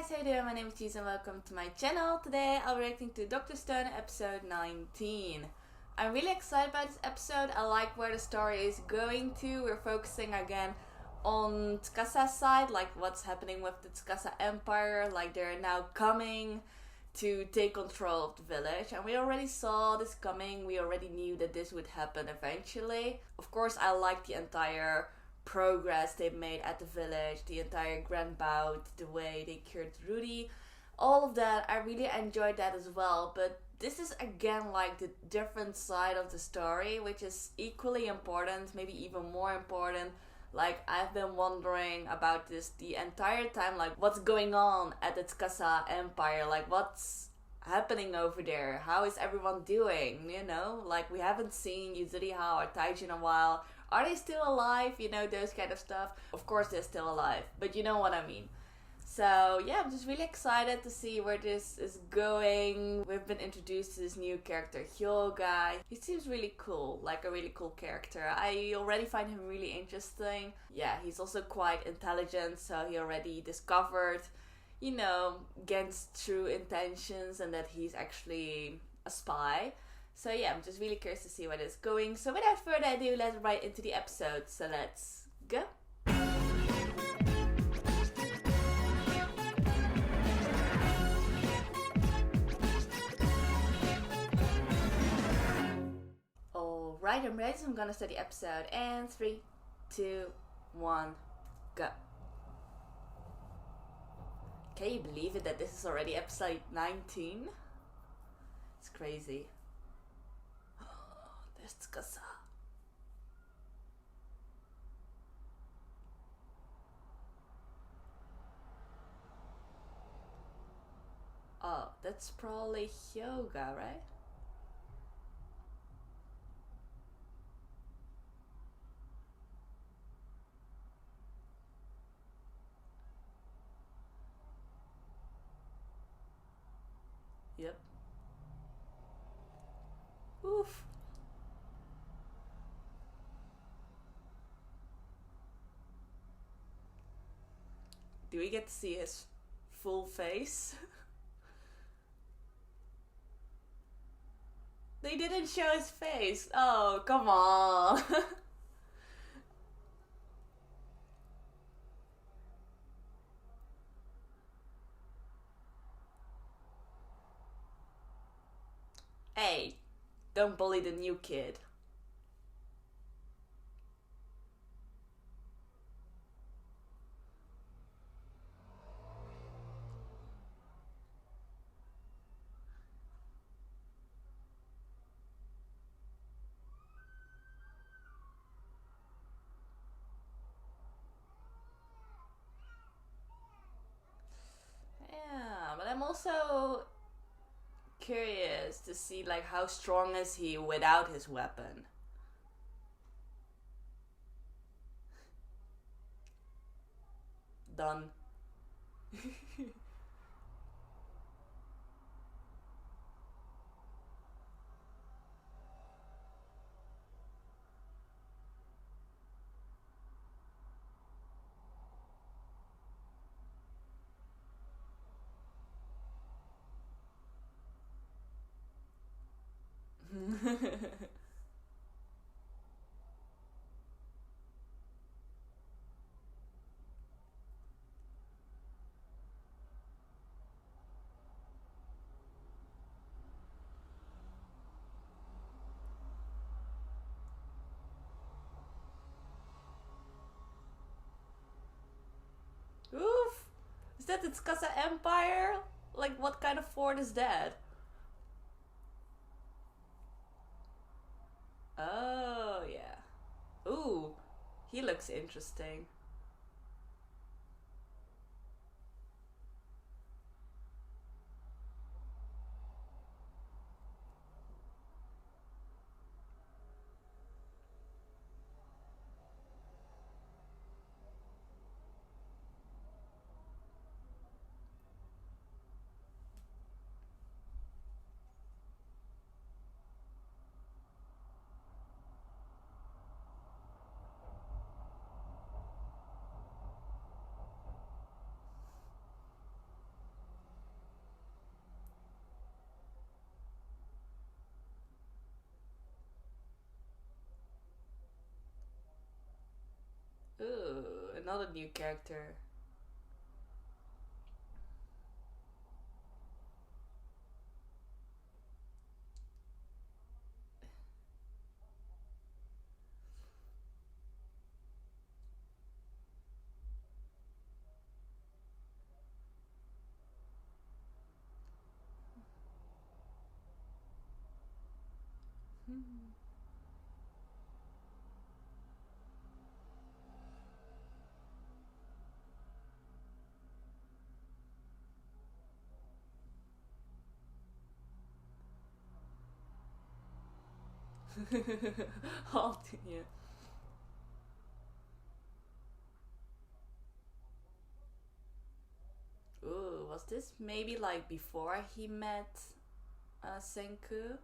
guys, how you doing? My name is Cheese and welcome to my channel. Today I'll be reacting to Dr. Stone episode 19. I'm really excited about this episode. I like where the story is going to. We're focusing again on Tsukasa's side, like what's happening with the Tsukasa Empire, like they're now coming to take control of the village, and we already saw this coming. We already knew that this would happen eventually. Of course, I like the entire progress they made at the village, the entire grand bout, the way they cured Rudy, all of that. I really enjoyed that as well, but this is again like the different side of the story, which is equally important, maybe even more important. Like, I've been wondering about this the entire time, like what's going on at the Tsukasa Empire, like what's happening over there, how is everyone doing, you know, like we haven't seen Yuzuriha or Taiji in a while. Are they still alive? You know, those kind of stuff. Of course they're still alive, but you know what I mean. So yeah, I'm just really excited to see where this is going. We've been introduced to this new character, Hyoga. He seems really cool, like a really cool character. I already find him really interesting. Yeah, he's also quite intelligent, so he already discovered, you know, Gen's true intentions and that he's actually a spy. So yeah, I'm just really curious to see where this is going. So without further ado, let's right into the episode. So let's go. Alright, I'm ready, so I'm gonna start the episode. And 3, 2, 1, go. Can you believe it that this is already episode 19? It's crazy. There's Tsukasa. Oh, that's probably Hyoga, right? Yep. Oof. Do we get to see his full face? They didn't show his face. Oh, come on. Hey, don't bully the new kid. Yeah, but I'm also curious to see like how strong is he without his weapon. Done. Oof! Is that the Tsukasa Empire? Like, what kind of fort is that? Oh, yeah. Ooh, he looks interesting. another new character. Yeah. Ooh, was this maybe like before he met Senku?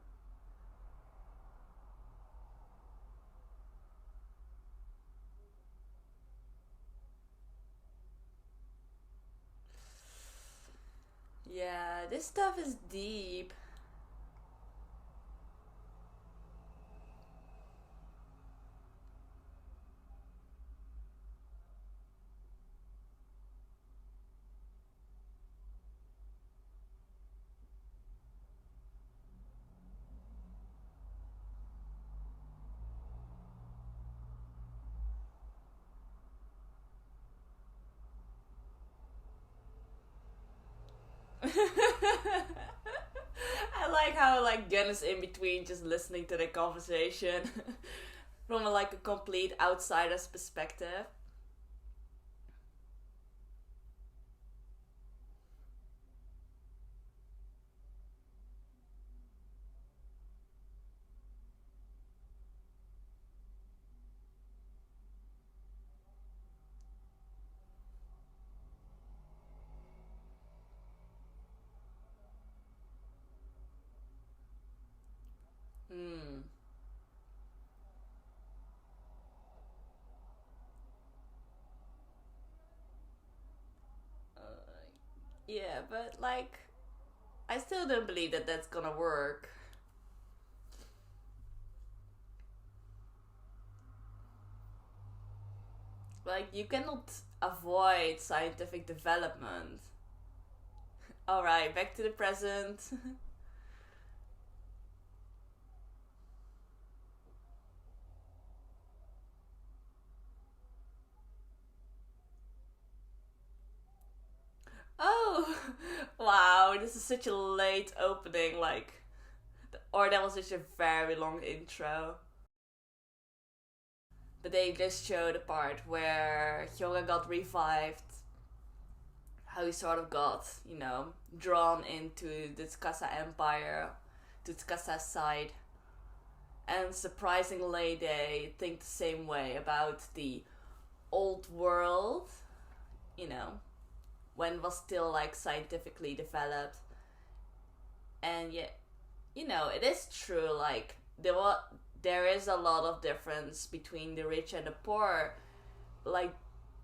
Yeah, this stuff is deep. I like how like Gen is in between just listening to the conversation from like a complete outsider's perspective. Hmm. Yeah, but like, I still don't believe that that's gonna work. Like, you cannot avoid scientific development. Alright, back to the present. Oh, wow, this is such a late opening, like, or that was such a very long intro. But they just showed the part where Hyunga got revived, how he sort of got, drawn into the Tsukasa Empire, to Tsukasa's side. And surprisingly, they think the same way about the old world, you know, when it was still like scientifically developed. And yet, it is true, like, there is a lot of difference between the rich and the poor. Like,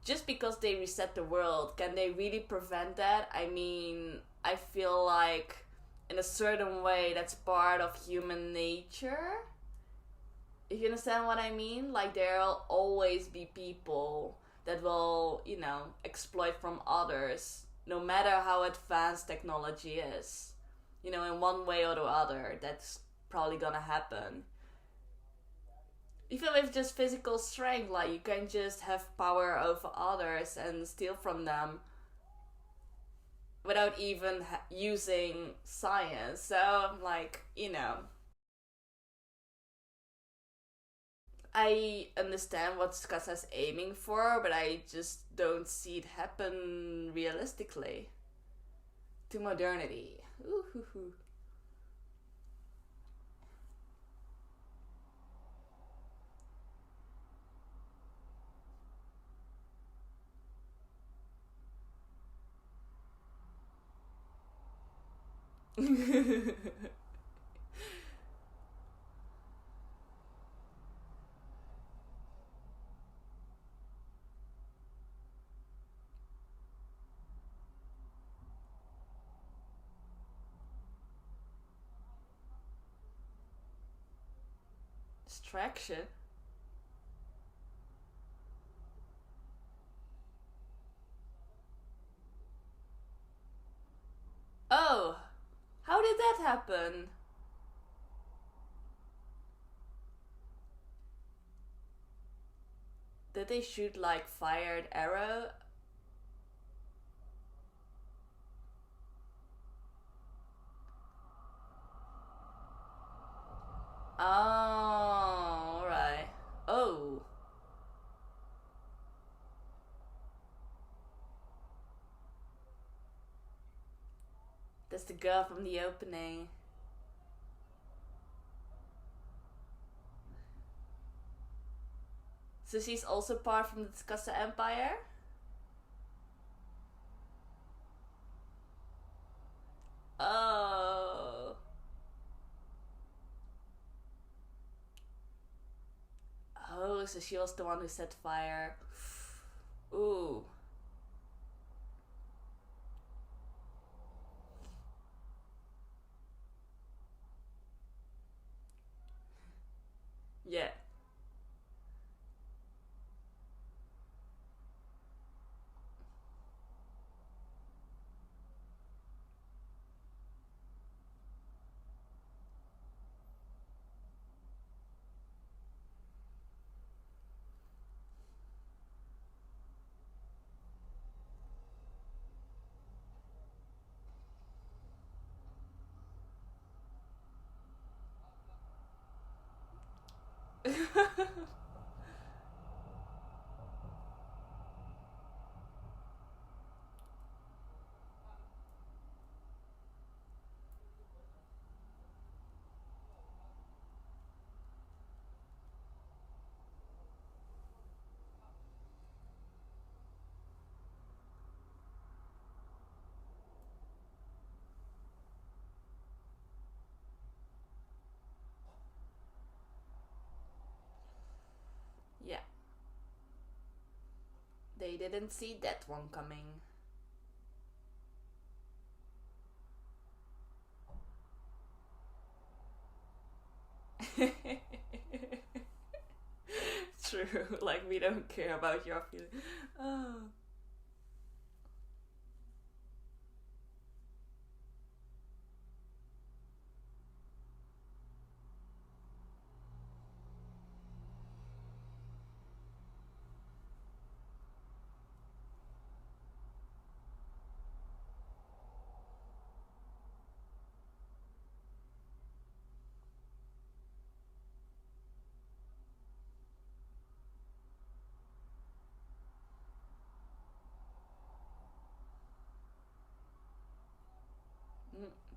just because they reset the world, can they really prevent that? I mean, I feel like in a certain way that's part of human nature. If you understand what I mean, like, there'll always be people that will, exploit from others, no matter how advanced technology is. In one way or the other, that's probably gonna happen. Even with just physical strength, like, you can just have power over others and steal from them without even using science. So, like, I understand what Skasa's aiming for, but I just don't see it happen realistically. To modernity. Ooh-hoo-hoo. Distraction. happened? Did they shoot like fired arrow? Oh, alright. Oh. That's the girl from the opening. So she's also part from the Tsukasa Empire? Oh. Oh, so she was the one who set fire. Ooh. Yeah. Yeah. They didn't see that one coming. True, like we don't care about your feelings. Oh.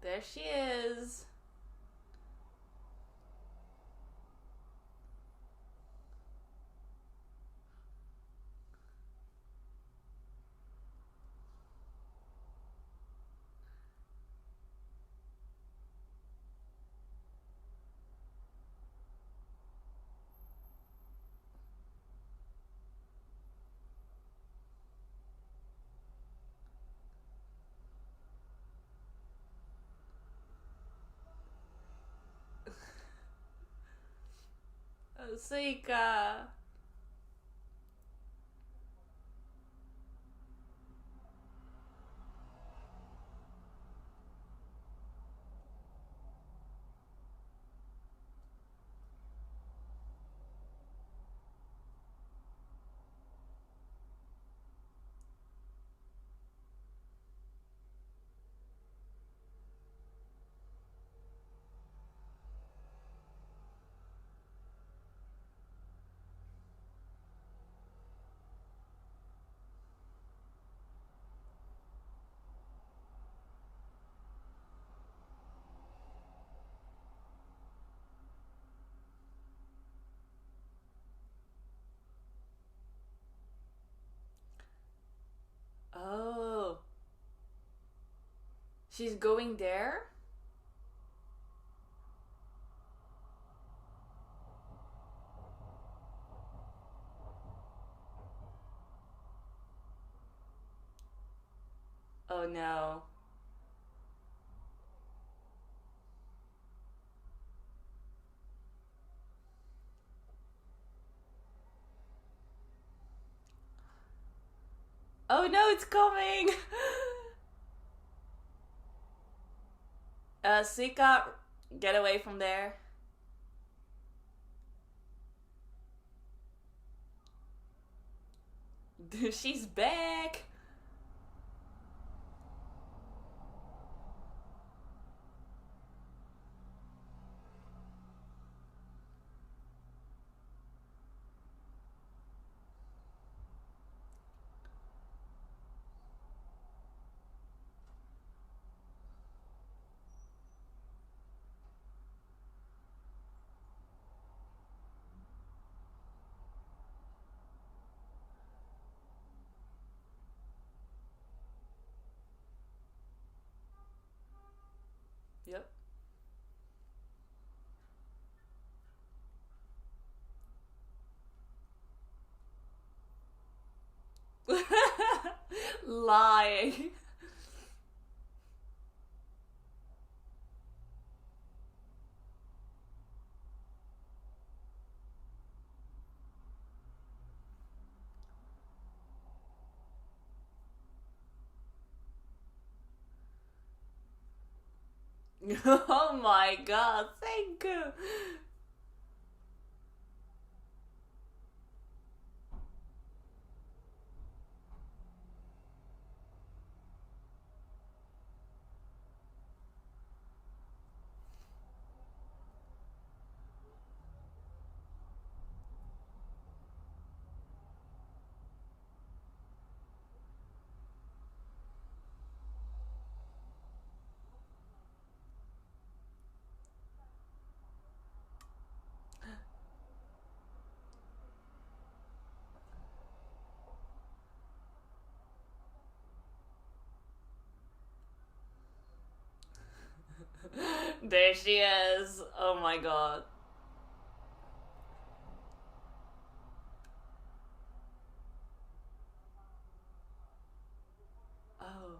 There she is. Oh, Suika. Oh. She's going there? Oh no. Oh no, it's coming! Sika, get away from there. She's back. Yep. Lying. Oh my god, thank you. There she is. Oh my god. Oh.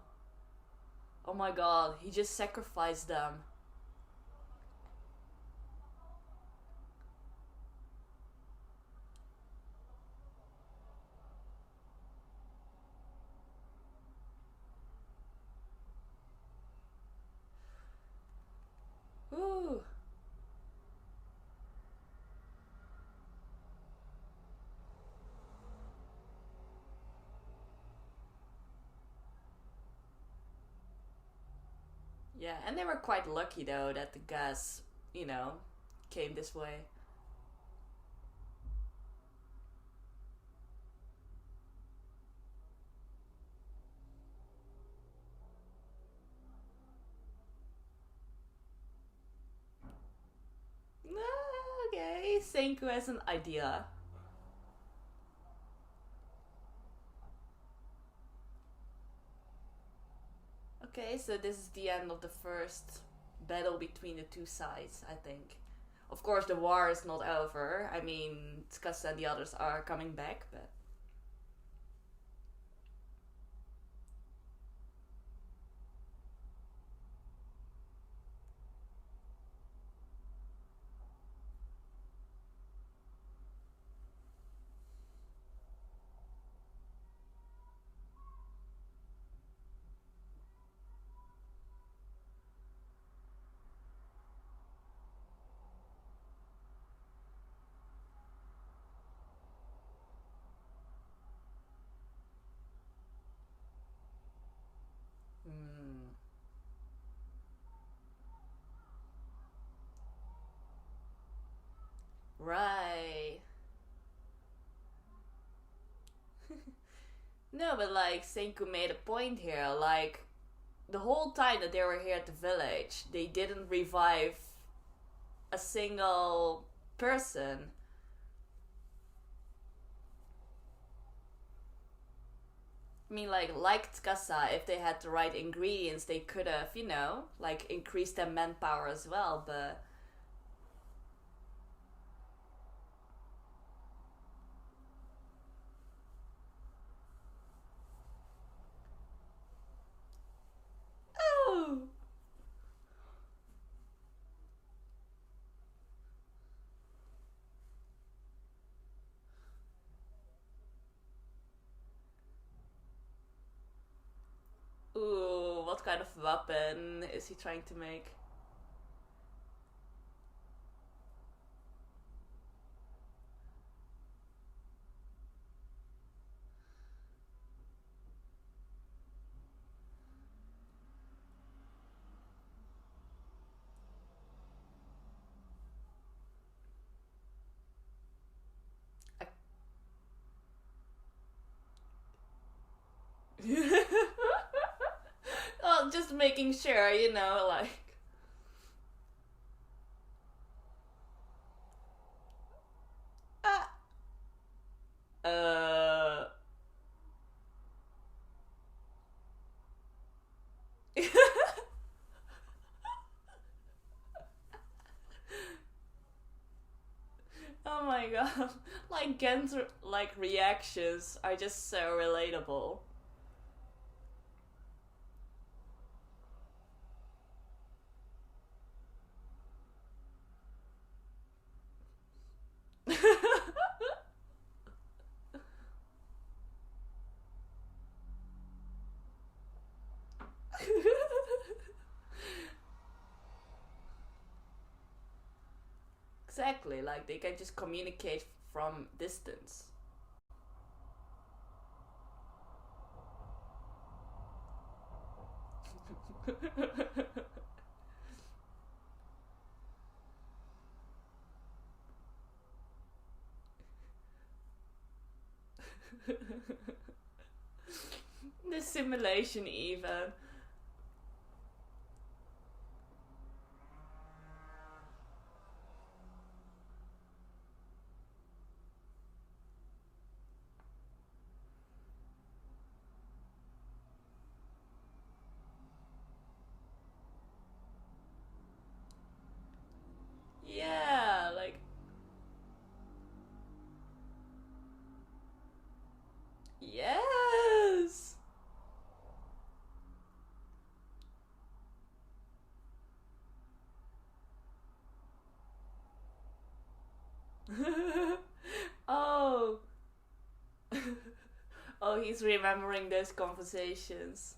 Oh my god, he just sacrificed them. Ooh. Yeah, and they were quite lucky though that the gas, you know, came this way. Okay, Senku has an idea. Okay, so this is the end of the first battle between the two sides, I think. Of course, the war is not over. I mean, Tsukasa and the others are coming back, but. Hmm. Right. No, but like, Senku made a point here. Like, the whole time that they were here at the village, they didn't revive a single person. I mean, like Tsukasa, if they had the right ingredients, they could have, you know, like increased their manpower as well. But oh, ooh, what kind of weapon is he trying to make? just making sure, you know, like. Uh. Oh my god. Like Gen's like reactions are just so relatable. Exactly, like they can just communicate from distance. The simulation even. Yeah, like yes. Oh. Oh, he's remembering those conversations.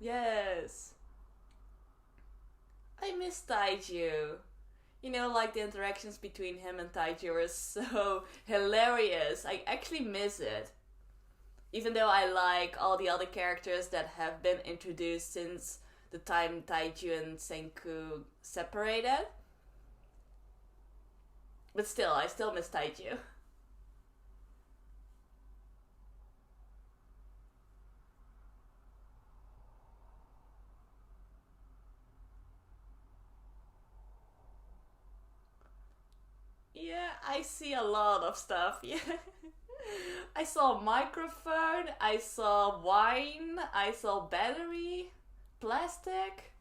Yes. I miss Taiju. You know, like the interactions between him and Taiju are so hilarious. I actually miss it. Even though I like all the other characters that have been introduced since the time Taiju and Senku separated. But still, I still miss Taiju. Yeah, I see a lot of stuff. Yeah. I saw a microphone, I saw wine, I saw battery, plastic.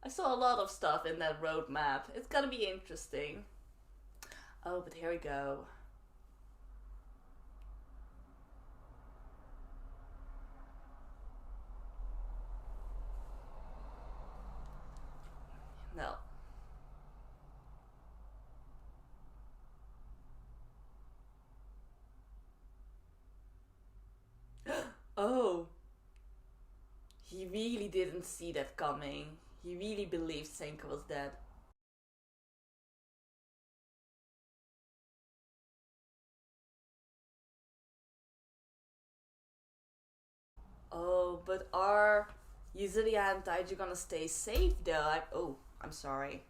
I saw a lot of stuff in that roadmap. It's gonna be interesting. Oh, but here we go. No. Oh, he really didn't see that coming. He really believed Senka was dead. Oh, but are Yuzuria and Taiji gonna stay safe though? Oh, I'm sorry.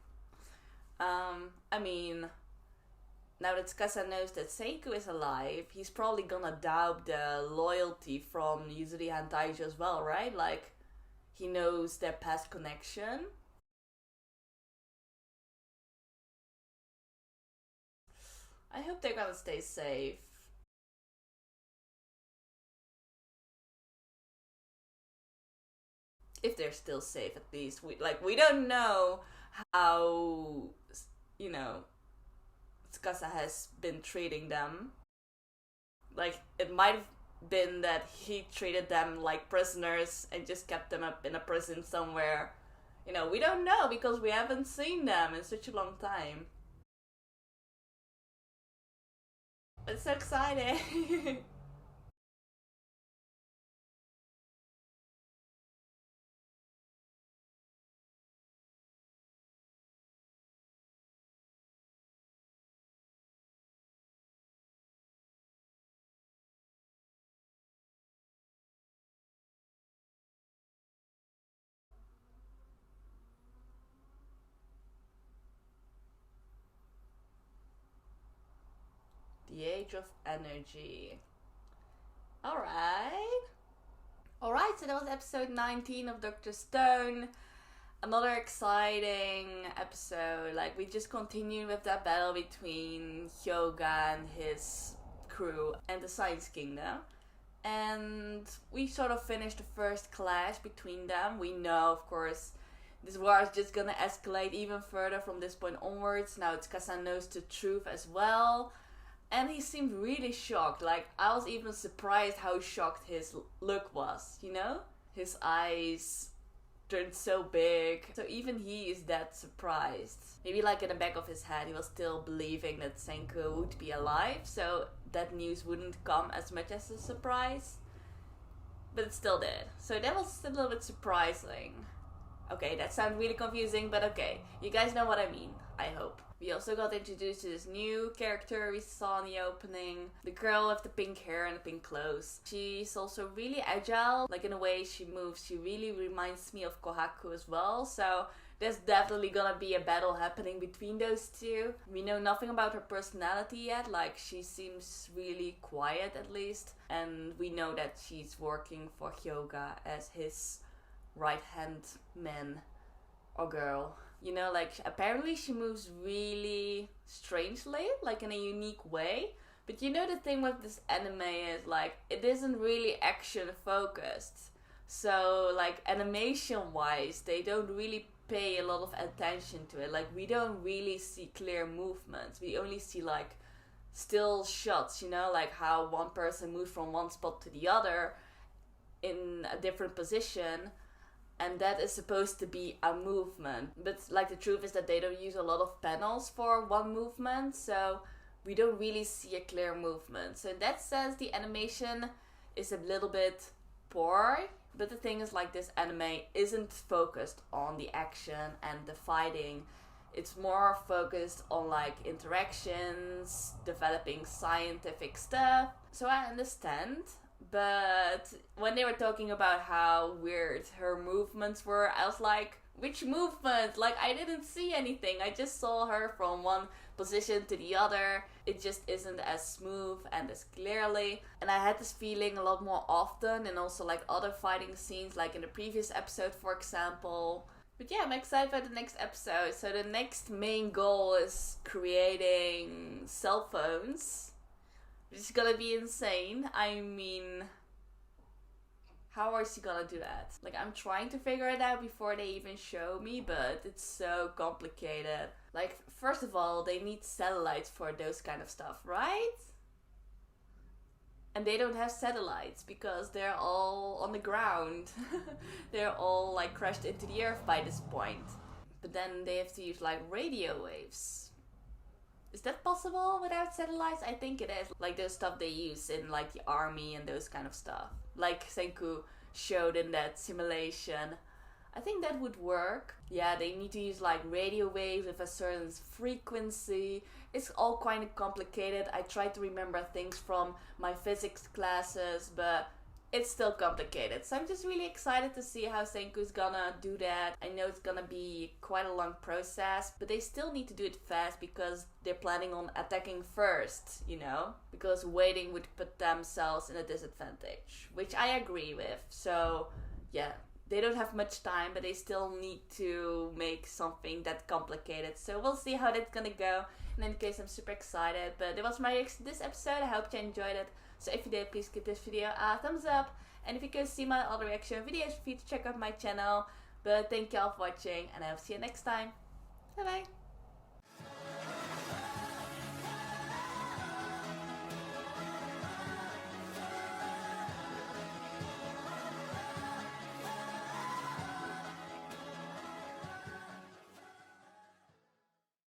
I mean, now that Tsukasa knows that Seiko is alive, he's probably gonna doubt the loyalty from Yuzuria and Taiji as well, right? Like, he knows their past connection. I hope they're gonna stay safe. If they're still safe, at least. We don't know how, you know, Tsukasa has been treating them. Like, it might have been that he treated them like prisoners and just kept them up in a prison somewhere. You know, we don't know because we haven't seen them in such a long time. It's so exciting. The Age of Energy. Alright. Alright, so that was episode 19 of Dr. Stone. Another exciting episode. Like, we just continued with that battle between Hyoga and his crew and the Science Kingdom. And we sort of finished the first clash between them. We know, of course, this war is just gonna escalate even further from this point onwards. Now Tsukasa knows the truth as well. And he seemed really shocked. Like, I was even surprised how shocked his look was, you know? His eyes turned so big. So even he is that surprised. Maybe like in the back of his head he was still believing that Senku would be alive. So that news wouldn't come as much as a surprise. But it still did. So that was a little bit surprising. Okay, that sounds really confusing, but okay. You guys know what I mean, I hope. We also got introduced to this new character we saw in the opening. The girl with the pink hair and the pink clothes. She's also really agile. Like, in the way she moves, she really reminds me of Kohaku as well. So there's definitely gonna be a battle happening between those two. We know nothing about her personality yet. Like, she seems really quiet at least. And we know that she's working for Hyoga as his right-hand man or girl. You know, like, apparently she moves really strangely, like in a unique way. But you know, the thing with this anime is, like, it isn't really action focused. So, like, animation wise, they don't really pay a lot of attention to it. Like, we don't really see clear movements. We only see, like, still shots, you know, like how one person moves from one spot to the other in a different position. And that is supposed to be a movement. But, like, the truth is that they don't use a lot of panels for one movement. So we don't really see a clear movement. So in that sense, the animation is a little bit poor. But the thing is, like, this anime isn't focused on the action and the fighting. It's more focused on, like, interactions, developing scientific stuff. So I understand. But when they were talking about how weird her movements were, I was like, which movement? Like, I didn't see anything. I just saw her from one position to the other. It just isn't as smooth and as clearly. And I had this feeling a lot more often, and also like other fighting scenes, like in the previous episode, for example. But yeah, I'm excited for the next episode. So the next main goal is creating cell phones. It's gonna be insane. I mean, how are she gonna do that? Like, I'm trying to figure it out before they even show me, but it's so complicated. Like, first of all, they need satellites for those kind of stuff, right? And they don't have satellites because they're all on the ground. They're all, like, crashed into the earth by this point. But then they have to use, like, radio waves. Is that possible without satellites? I think it is. Like, those stuff they use in, like, the army and those kind of stuff. Like Senku showed in that simulation. I think that would work. Yeah, they need to use, like, radio waves with a certain frequency. It's all kind of complicated. I try to remember things from my physics classes, but it's still complicated. So I'm just really excited to see how Senku's gonna do that. I know it's gonna be quite a long process, but they still need to do it fast because they're planning on attacking first, you know? Because waiting would put themselves in a disadvantage, which I agree with. So yeah, they don't have much time, but they still need to make something that complicated. So we'll see how that's gonna go. In any case, I'm super excited. But that was my reaction to this episode. I hope you enjoyed it. So if you did, please give this video a thumbs up. And if you can see my other reaction videos, feel free to check out my channel. But thank you all for watching, and I will see you next time. Bye bye.